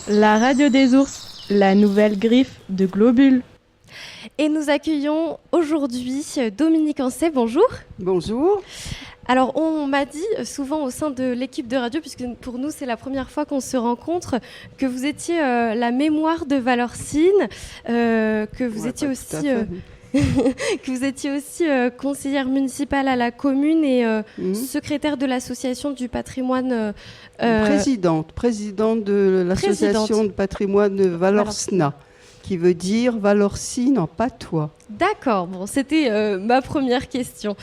La radio des ours, la nouvelle griffe de Globule. Et nous accueillons aujourd'hui Dominique Ancet, bonjour. Bonjour. Alors on m'a dit souvent au sein de l'équipe de radio, puisque pour nous c'est la première fois qu'on se rencontre, que vous étiez la mémoire de Valorcine, que vous étiez aussi... que vous étiez aussi conseillère municipale à la commune et secrétaire de l'association du patrimoine... Présidente de l'association de patrimoine Valorcina, qui veut dire Valorcine en patois. D'accord, bon, c'était ma première question.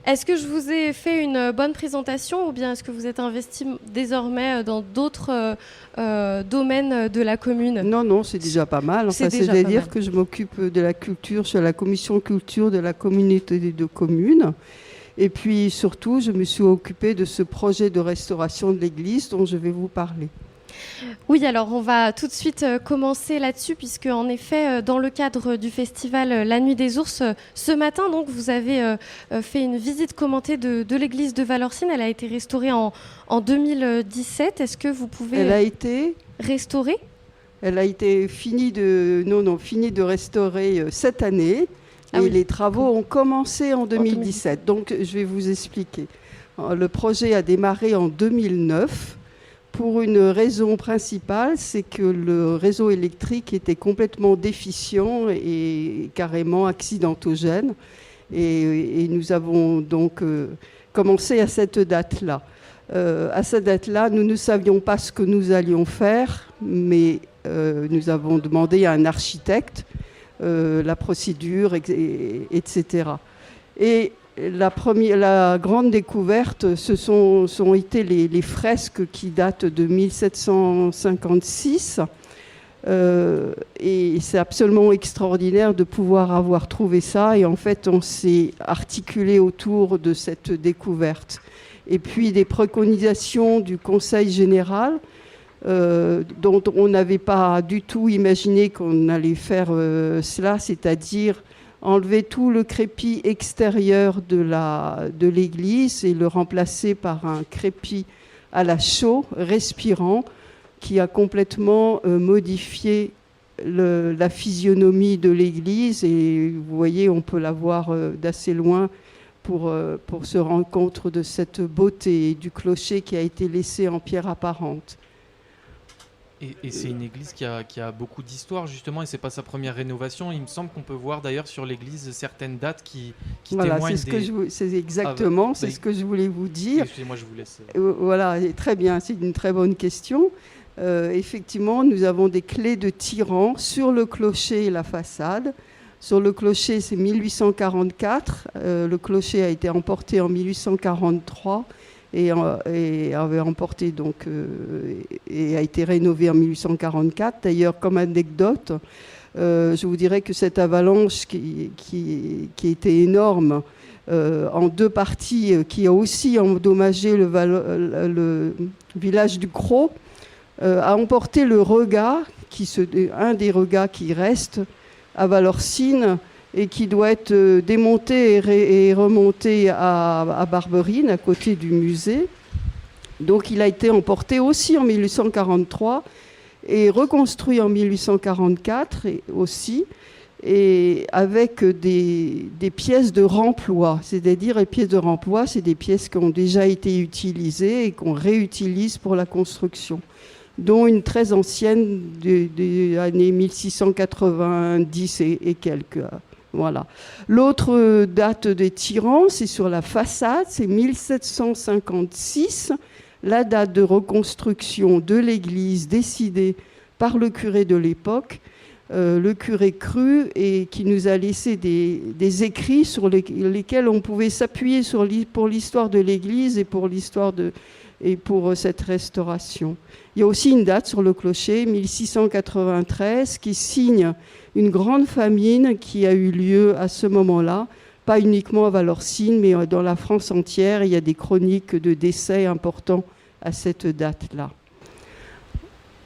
Est-ce que je vous ai fait une bonne présentation ou bien est-ce que vous êtes investi désormais dans d'autres domaines de la commune ? Non, c'est déjà pas mal. Enfin, c'est-à-dire que je m'occupe de la culture sur la commission culture de la communauté de communes. Et puis surtout, je me suis occupée de ce projet de restauration de l'église dont je vais vous parler. Oui, alors on va tout de suite commencer là-dessus, puisque en effet, dans le cadre du festival La Nuit des Ours, ce matin, donc, vous avez fait une visite commentée de l'église de Valorcine. Elle a été restaurée en 2017. Est-ce que vous pouvez... Elle a été restaurée ? Elle a été finie de restaurer cette année. Et les travaux ont commencé en 2017. Donc, je vais vous expliquer. Le projet a démarré en 2009. Pour une raison principale, c'est que le réseau électrique était complètement déficient et carrément accidentogène. Et nous avons donc commencé à cette date-là. À cette date-là, nous ne savions pas ce que nous allions faire, mais nous avons demandé à un architecte la procédure, etc. Et la grande découverte, ce sont été les fresques qui datent de 1756. Et c'est absolument extraordinaire de pouvoir avoir trouvé ça. Et en fait, on s'est articulé autour de cette découverte. Et puis des préconisations du Conseil général, dont on n'avait pas du tout imaginé qu'on allait faire cela, c'est-à-dire enlever tout le crépi extérieur de l'église et le remplacer par un crépi à la chaux, respirant, qui a complètement modifié la physionomie de l'église. Et vous voyez, on peut la voir d'assez loin pour se rendre compte de cette beauté du clocher qui a été laissé en pierre apparente. Et c'est une église qui a beaucoup d'histoire, justement, et c'est pas sa première rénovation. Il me semble qu'on peut voir d'ailleurs sur l'église certaines dates qui témoignent c'est exactement ce que je voulais vous dire. Excusez-moi, je vous laisse. Voilà, très bien, c'est une très bonne question. Effectivement, nous avons des clés de tirant sur le clocher et la façade. Sur le clocher, c'est 1844. Le clocher a été emporté en 1843. Et avait emporté donc et a été rénové en 1844. D'ailleurs, comme anecdote, je vous dirais que cette avalanche qui était énorme en deux parties, qui a aussi endommagé le village du Cros, a emporté le regat, un des regats qui reste à Valorcine, et qui doit être démonté et remonté à Barberine, à côté du musée. Donc il a été emporté aussi en 1843 et reconstruit en 1844 aussi, et avec des pièces de remploi. C'est-à-dire, les pièces de remploi, c'est des pièces qui ont déjà été utilisées et qu'on réutilise pour la construction, dont une très ancienne des années 1690 et quelques. Voilà. L'autre date des tirants, c'est sur la façade, c'est 1756, la date de reconstruction de l'église décidée par le curé de l'époque, le curé Cru, et qui nous a laissé des écrits sur lesquels on pouvait s'appuyer pour l'histoire de l'église et pour cette restauration. Il y a aussi une date sur le clocher, 1693, qui signe une grande famine qui a eu lieu à ce moment-là, pas uniquement à Valorcine, mais dans la France entière. Il y a des chroniques de décès importants à cette date-là.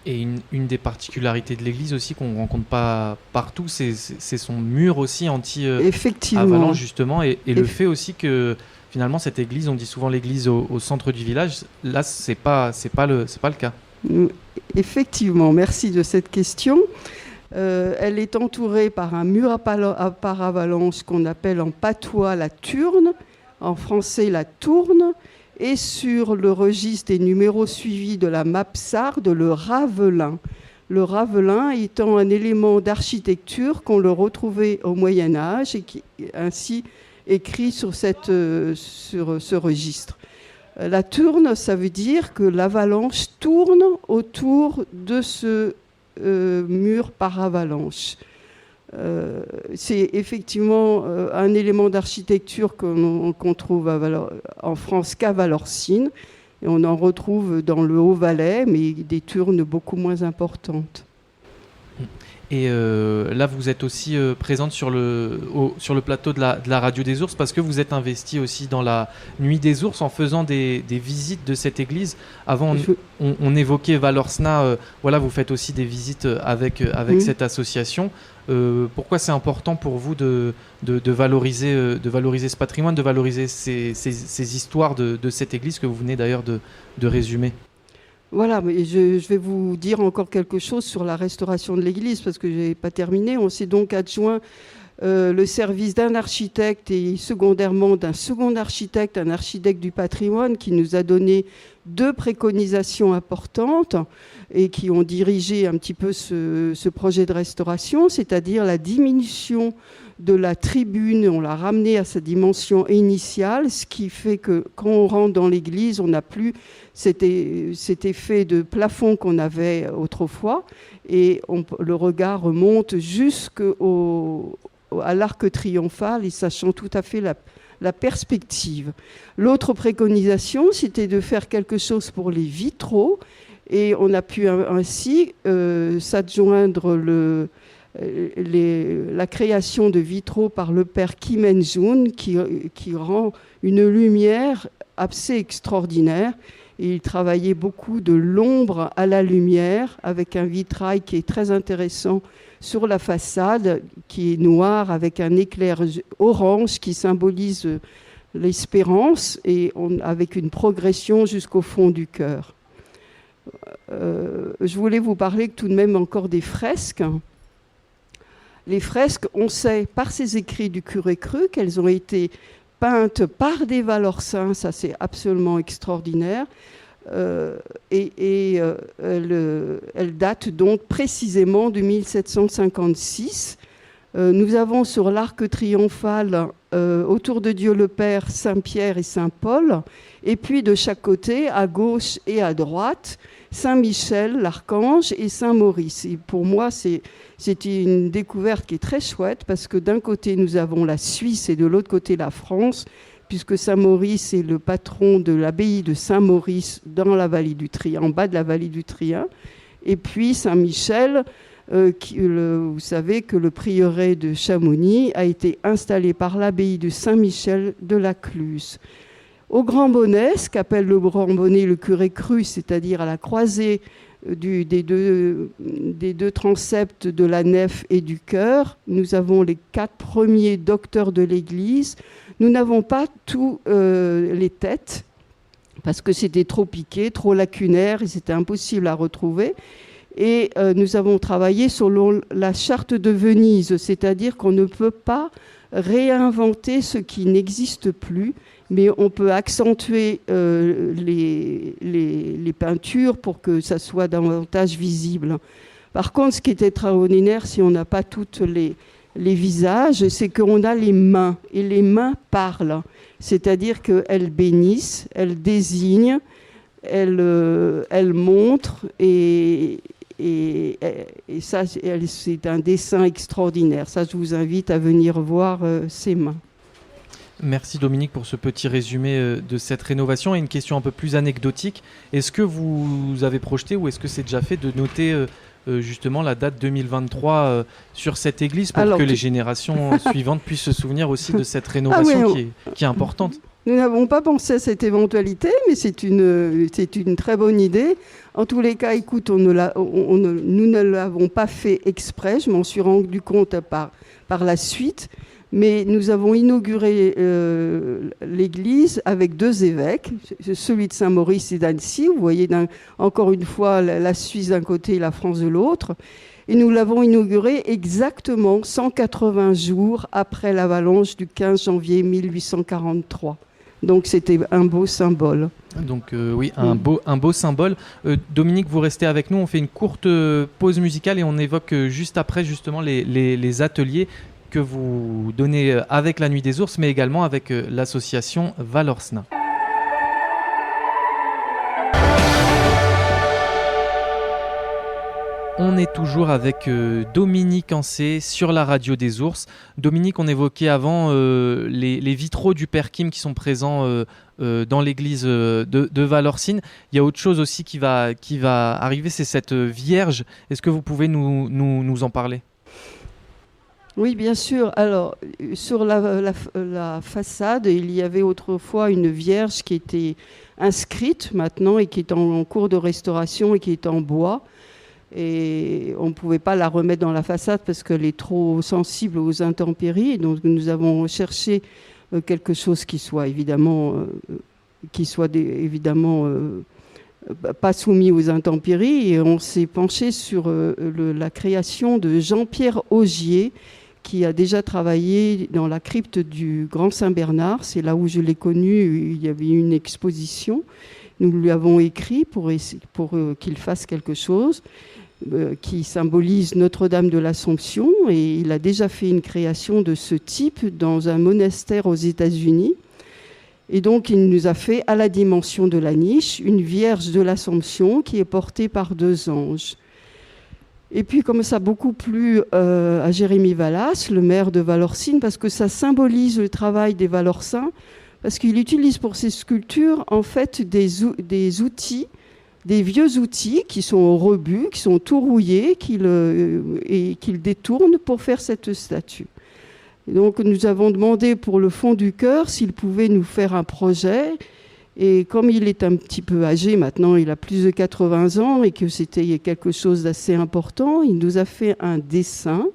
Et une des particularités de l'église aussi qu'on ne rencontre pas partout, c'est son mur aussi anti-avalanche, justement, et le fait aussi que finalement cette église, on dit souvent l'église au centre du village, là c'est pas le cas. Effectivement, merci de cette question. Elle est entourée par un mur à paravalanche qu'on appelle en patois la turne, en français la tourne, et sur le registre des numéros suivis de la Mapsarde, le ravelin. Le ravelin étant un élément d'architecture qu'on le retrouvait au Moyen-Âge et qui est ainsi écrit sur ce registre. La tourne, ça veut dire que l'avalanche tourne autour de ce mur par avalanche. C'est effectivement un élément d'architecture qu'on trouve en France qu'à Valorcine. Et on en retrouve dans le Haut-Valais, mais des turnes beaucoup moins importantes. Et là, vous êtes aussi présente sur le plateau de la Radio des Ours parce que vous êtes investie aussi dans la Nuit des Ours en faisant des visites de cette église. Avant, on évoquait Valorcina. Voilà, vous faites aussi des visites avec cette association. Pourquoi c'est important pour vous de valoriser ce patrimoine, de valoriser ces histoires de cette église que vous venez d'ailleurs de résumer ? Voilà, mais je vais vous dire encore quelque chose sur la restauration de l'église, parce que je n'ai pas terminé. On s'est donc adjoint le service d'un architecte et secondairement d'un second architecte, un architecte du patrimoine, qui nous a donné 2 préconisations importantes et qui ont dirigé un petit peu ce projet de restauration, c'est-à-dire la diminution de la tribune, on l'a ramenée à sa dimension initiale, ce qui fait que quand on rentre dans l'église, on n'a plus cet effet de plafond qu'on avait autrefois, et le regard remonte jusqu'à l'arc triomphal, et sachant tout à fait la perspective. L'autre préconisation, c'était de faire quelque chose pour les vitraux, et on a pu ainsi s'adjoindre la création de vitraux par le père Kim En-jun qui rend une lumière assez extraordinaire. Et il travaillait beaucoup de l'ombre à la lumière avec un vitrail qui est très intéressant sur la façade, qui est noir avec un éclair orange qui symbolise l'espérance et avec une progression jusqu'au fond du cœur. Je voulais vous parler tout de même encore des fresques. Les fresques, on sait par ces écrits du curé Cru qu'elles ont été peintes par des Valorcins, ça c'est absolument extraordinaire, elles datent donc précisément de 1756. Nous avons sur l'arc triomphal, autour de Dieu le Père, Saint-Pierre et Saint-Paul, et puis de chaque côté, à gauche et à droite, Saint-Michel, l'Archange, et Saint-Maurice. Et pour moi, c'était une découverte qui est très chouette, parce que d'un côté, nous avons la Suisse et de l'autre côté, la France, puisque Saint-Maurice est le patron de l'abbaye de Saint-Maurice dans la vallée du Trien, en bas de la vallée du Trien. Et puis Saint-Michel, vous savez que le prieuré de Chamonix a été installé par l'abbaye de Saint-Michel de la Cluse. Au Grand Bonnet, ce qu'appelle le Grand Bonnet le curé Cru, c'est-à-dire à la croisée des deux transepts de la nef et du chœur, nous avons les 4 premiers docteurs de l'Église. Nous n'avons pas tous les têtes, parce que c'était trop piqué, trop lacunaire, et c'était impossible à retrouver. Et nous avons travaillé selon la charte de Venise, c'est-à-dire qu'on ne peut pas réinventer ce qui n'existe plus, mais on peut accentuer les peintures pour que ça soit davantage visible. Par contre, ce qui est extraordinaire, si on n'a pas tous les visages, c'est qu'on a les mains, et les mains parlent. C'est-à-dire qu'elles bénissent, elles désignent, elles montrent, et ça, c'est un dessin extraordinaire. Ça, je vous invite à venir voir ces mains. Merci Dominique pour ce petit résumé de cette rénovation. Et une question un peu plus anecdotique. Est-ce que vous avez projeté ou est-ce que c'est déjà fait de noter justement la date 2023 sur cette église pour que les générations suivantes puissent se souvenir aussi de cette rénovation qui est importante? Nous n'avons pas pensé à cette éventualité, mais c'est une très bonne idée. En tous les cas, écoute, nous ne l'avons pas fait exprès. Je m'en suis rendu compte par la suite. Mais nous avons inauguré l'église avec 2 évêques, celui de Saint-Maurice et d'Annecy. Vous voyez encore une fois la Suisse d'un côté et la France de l'autre. Et nous l'avons inauguré exactement 180 jours après l'avalanche du 15 janvier 1843. Donc c'était un beau symbole. Donc oui, un beau symbole. Dominique, vous restez avec nous, on fait une courte pause musicale et on évoque juste après justement les ateliers que vous donnez avec la Nuit des Ours, mais également avec l'association Valorsna. On est toujours avec Dominique Ancé sur la radio des Ours. Dominique, on évoquait avant les vitraux du Père Kim qui sont présents dans l'église de Valorcine. Il y a autre chose aussi qui va arriver, c'est cette Vierge. Est-ce que vous pouvez nous en parler ? Oui, bien sûr. Alors, sur la façade, il y avait autrefois une Vierge qui était inscrite maintenant et qui est en cours de restauration et qui est en bois. Et on ne pouvait pas la remettre dans la façade parce qu'elle est trop sensible aux intempéries. Donc nous avons cherché quelque chose qui soit évidemment, pas soumis aux intempéries. Et on s'est penché sur la création de Jean-Pierre Augier, qui a déjà travaillé dans la crypte du Grand Saint-Bernard. C'est là où je l'ai connu. Il y avait une exposition. Nous lui avons écrit pour qu'il fasse quelque chose qui symbolise Notre-Dame de l'Assomption. Et il a déjà fait une création de ce type dans un monastère aux États-Unis. Et donc, il nous a fait, à la dimension de la niche, une Vierge de l'Assomption qui est portée par 2 anges. Et puis, comme ça a beaucoup plu à Jérémy Vallas, le maire de Valorcine, parce que ça symbolise le travail des Valorcins, parce qu'il utilise pour ses sculptures, en fait, des outils, des vieux outils qui sont au rebut, qui sont tout rouillés, et qu'il détourne pour faire cette statue. Et donc, nous avons demandé pour le fond du cœur s'il pouvait nous faire un projet. Et comme il est un petit peu âgé maintenant, il a plus de 80 ans, et que c'était quelque chose d'assez important, il nous a fait un dessin.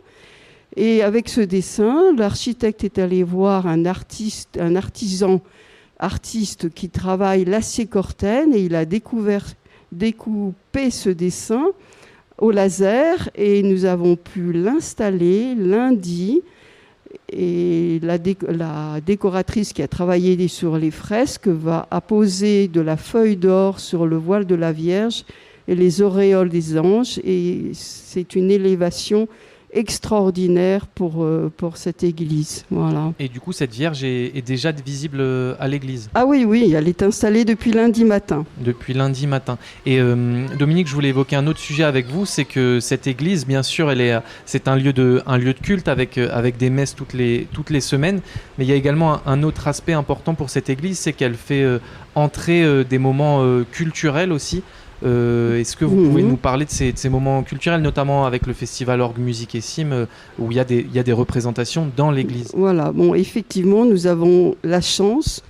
Et avec ce dessin, l'architecte est allé voir un artisan qui travaille l'acier cortène, et il a découpé ce dessin au laser, et nous avons pu l'installer lundi. Et la décoratrice qui a travaillé sur les fresques va apposer de la feuille d'or sur le voile de la Vierge et les auréoles des anges. Et c'est une élévation extraordinaire pour cette église. Voilà. Et du coup, cette Vierge est déjà visible à l'église ? Ah oui, elle est installée depuis lundi matin. Depuis lundi matin. Et Dominique, je voulais évoquer un autre sujet avec vous, c'est que cette église, bien sûr, c'est un lieu de culte avec des messes toutes les semaines, mais il y a également un autre aspect important pour cette église, c'est qu'elle fait entrer des moments culturels aussi. Est-ce que vous pouvez nous parler de ces moments culturels, notamment avec le festival Orgue Musique et Cime, où il y a des représentations dans l'église ? Voilà, effectivement, nous avons la chance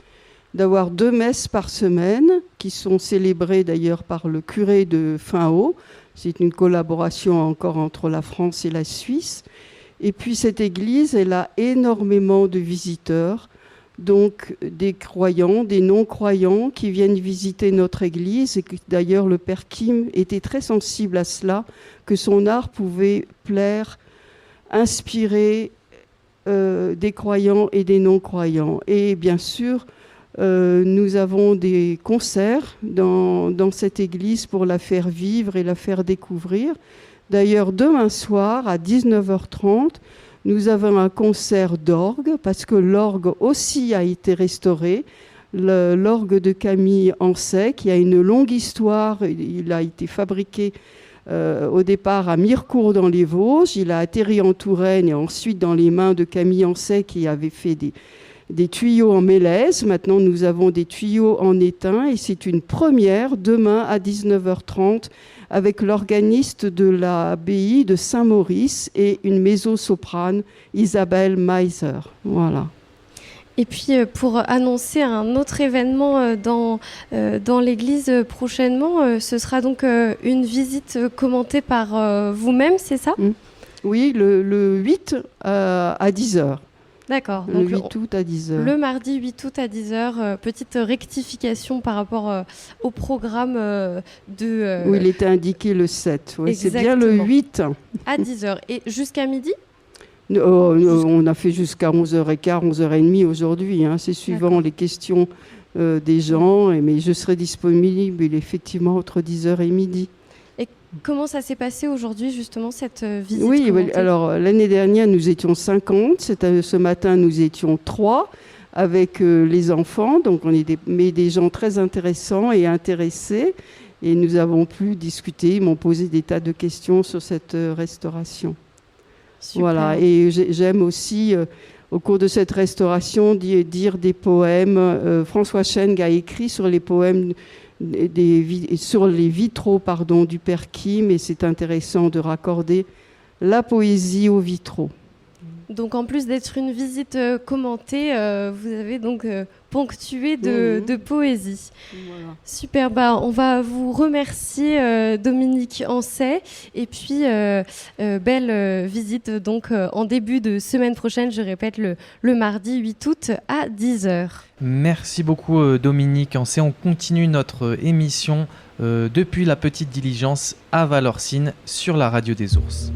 d'avoir 2 messes par semaine, qui sont célébrées d'ailleurs par le curé de Finhaut. C'est une collaboration encore entre la France et la Suisse. Et puis cette église, elle a énormément de visiteurs. Donc des croyants, des non-croyants qui viennent visiter notre église, et que d'ailleurs le Père Kim était très sensible à cela, que son art pouvait plaire, inspirer des croyants et des non-croyants. Et bien sûr, nous avons des concerts dans cette église pour la faire vivre et la faire découvrir. D'ailleurs, demain soir à 19h30, nous avons un concert d'orgue, parce que l'orgue aussi a été restauré. L'orgue de Camille Ancet, qui a une longue histoire, il a été fabriqué au départ à Mirecourt dans les Vosges, il a atterri en Touraine et ensuite dans les mains de Camille Ancet qui avait fait des tuyaux en mélèze. Maintenant, nous avons des tuyaux en étain, et c'est une première demain à 19h30 avec l'organiste de l'abbaye de Saint-Maurice et une mezzo-soprane, Isabelle Meiser. Voilà. Et puis, pour annoncer un autre événement dans l'église prochainement, ce sera donc une visite commentée par vous-même, c'est ça ? Oui, le 8 à 10h. D'accord. Donc le 8 août à 10h. Le mardi 8 août à 10h. Petite rectification par rapport au programme de... Oui, il était indiqué le 7. Ouais, c'est bien le 8. À 10h. Et jusqu'à midi ? On a fait jusqu'à 11h15, 11h30 aujourd'hui. C'est suivant les questions des gens. Mais je serai disponible effectivement entre 10h et midi. Et comment ça s'est passé aujourd'hui, justement, cette visite ? Oui, alors l'année dernière, nous étions 50. Ce matin, nous étions 3 avec les enfants. Donc, mais des gens très intéressants et intéressés. Et nous avons pu discuter. Ils m'ont posé des tas de questions sur cette restauration. Super. Voilà. Et j'aime aussi, au cours de cette restauration, dire des poèmes. François Cheng a écrit sur les poèmes... sur les vitraux du Père Kim, et c'est intéressant de raccorder la poésie aux vitraux. Donc en plus d'être une visite commentée, vous avez donc ponctué de poésie. Voilà. Super, on va vous remercier Dominique Ancet, et puis belle visite donc en début de semaine prochaine, je répète, le mardi 8 août à 10h. Merci beaucoup Dominique Ancet. On continue notre émission depuis la petite diligence à Valorcine sur la radio des Ours.